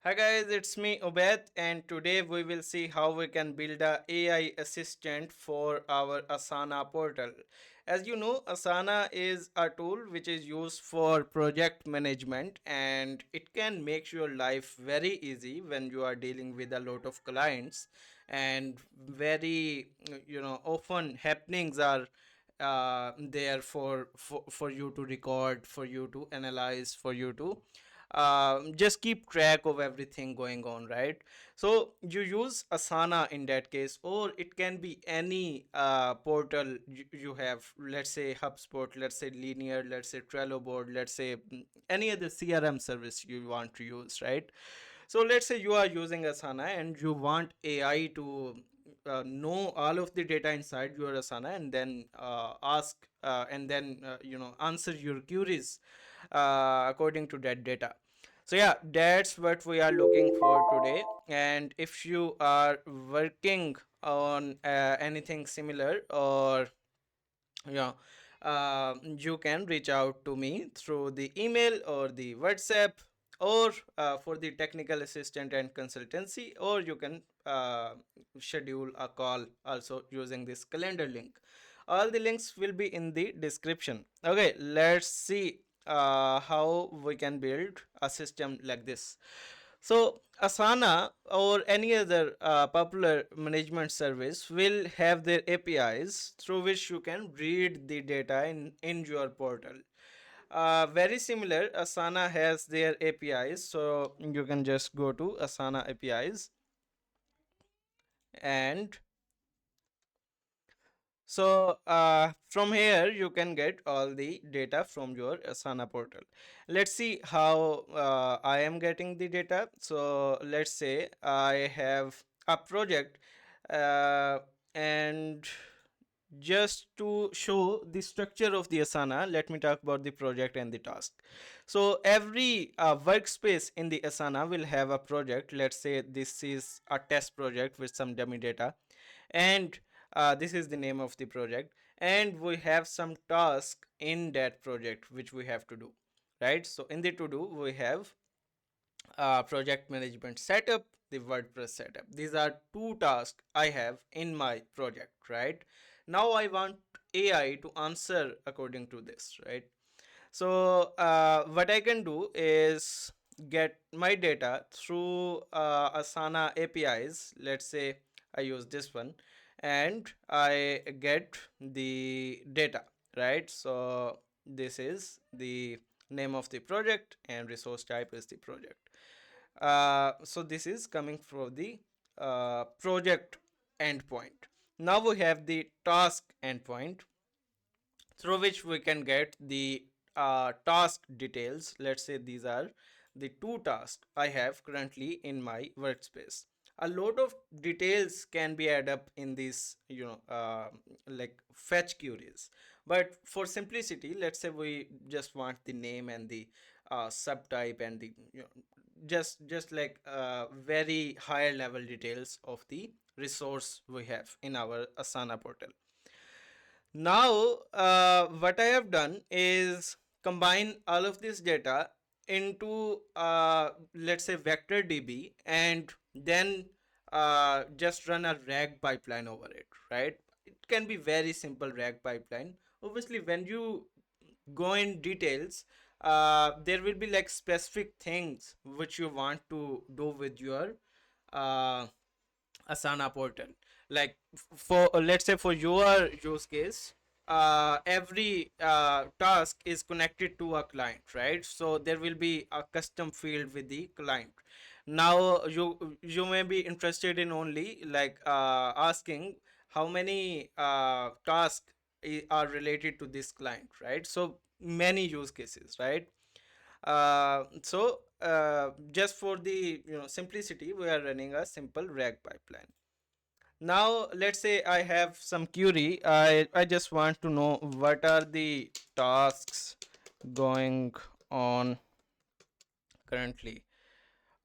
Hi guys, it's me Ubaid, and today we will see how we can build a AI assistant for our Asana portal. As you know, Asana is a tool which is used for project management, and it can make your life very easy when you are dealing with a lot of clients, and very often happenings are there for you to record, for you to analyze, for you to just keep track of everything going on, right? So you use Asana in that case, or it can be any portal you have. Let's say HubSpot, let's say Linear, let's say Trello board, let's say any other CRM service you want to use, right? So let's say you are using Asana and you want AI to know all of the data inside your Asana, and then ask and then answer your queries according to that data. So yeah, that's what we are looking for today. And if you are working on anything similar, or yeah, you can reach out to me through the email or the WhatsApp, or for the technical assistant and consultancy, or you can schedule a call also using this calendar link. All the links will be in the description. Okay, let's see how we can build a system like this. So Asana or any other popular management service will have their APIs through which you can read the data in your portal. Very similar, Asana has their APIs, so you can just go to Asana APIs, and so from here you can get all the data from your Asana portal. Let's see how I am getting the data. So let's say I have a project, uh, and just to show the structure of the Asana, let me talk about the project and the task. So every workspace in the Asana will have a project. Let's say this is a test project with some dummy data, and this is the name of the project, and we have some task in that project which we have to do, right? So in the to do we have project management setup, the WordPress setup. These are two tasks I have in my project, right? Now I want AI to answer according to this, right? So what I can do is get my data through Asana APIs. Let's say I use this one, and I get the data, right? So this is the name of the project and resource type is the project. So this is coming from the project endpoint. Now we have the task endpoint through which we can get the task details. Let's say these are the two tasks I have currently in my workspace. A lot of details can be added up in these, like fetch queries. But for simplicity, let's say we just want the name and the subtype and the just like very higher level details of the resource we have in our Asana portal. Now, what I have done is combine all of this data into, let's say, vector DB, and then just run a RAG pipeline over it, right? It can be very simple RAG pipeline. Obviously, when you go in details, there will be like specific things which you want to do with your uh, Asana portal. Like for let's say for your use case, every task is connected to a client, right? So there will be a custom field with the client. Now you may be interested in only like asking how many tasks are related to this client, right? So many use cases, right? Just for the simplicity, we are running a simple RAG pipeline. Now let's say I have some query. I just want to know what are the tasks going on currently.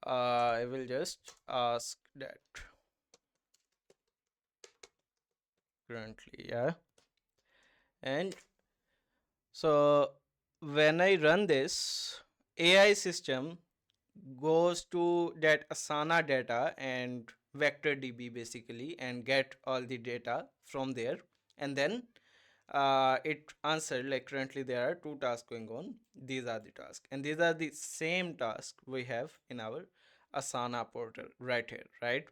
I will just ask that currently, yeah. And so when I run this AI system, goes to that Asana data and vector DB basically and get all the data from there, and then it answered like currently there are two tasks going on. These are the tasks, and these are the same task we have in our Asana portal right here, right?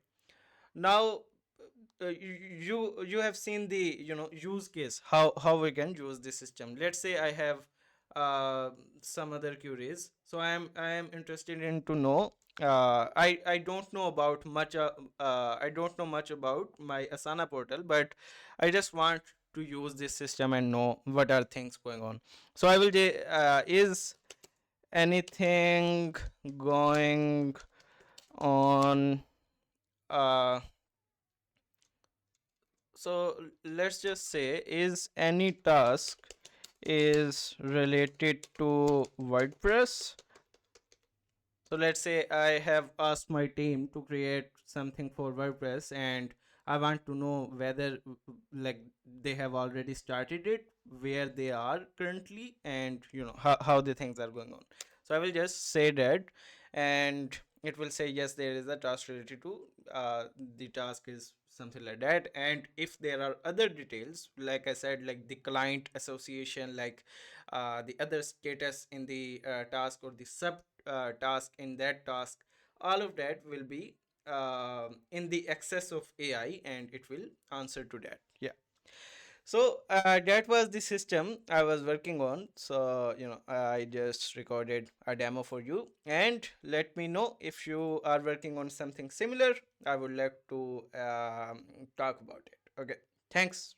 Now you have seen the use case, how we can use the system. Let's say I have uh, some other queries, so I am interested in to know, I don't know about much I don't know much about my Asana portal, but I just want to use this system and know what are things going on. So I will is anything going on, uh, so let's just say, is any task is related to WordPress. So let's say I have asked my team to create something for WordPress, and I want to know whether like they have already started it, where they are currently, and how the things are going on. So I will just say that, and it will say yes, there is a task related to the task is something like that. And if there are other details, like I said, like the client association, like the other status in the task, or the sub task in that task, all of that will be in the access of AI, and it will answer to that. Yeah. So that was the system I was working on. So I just recorded a demo for you, and let me know if you are working on something similar. I would like to talk about it. Okay, thanks.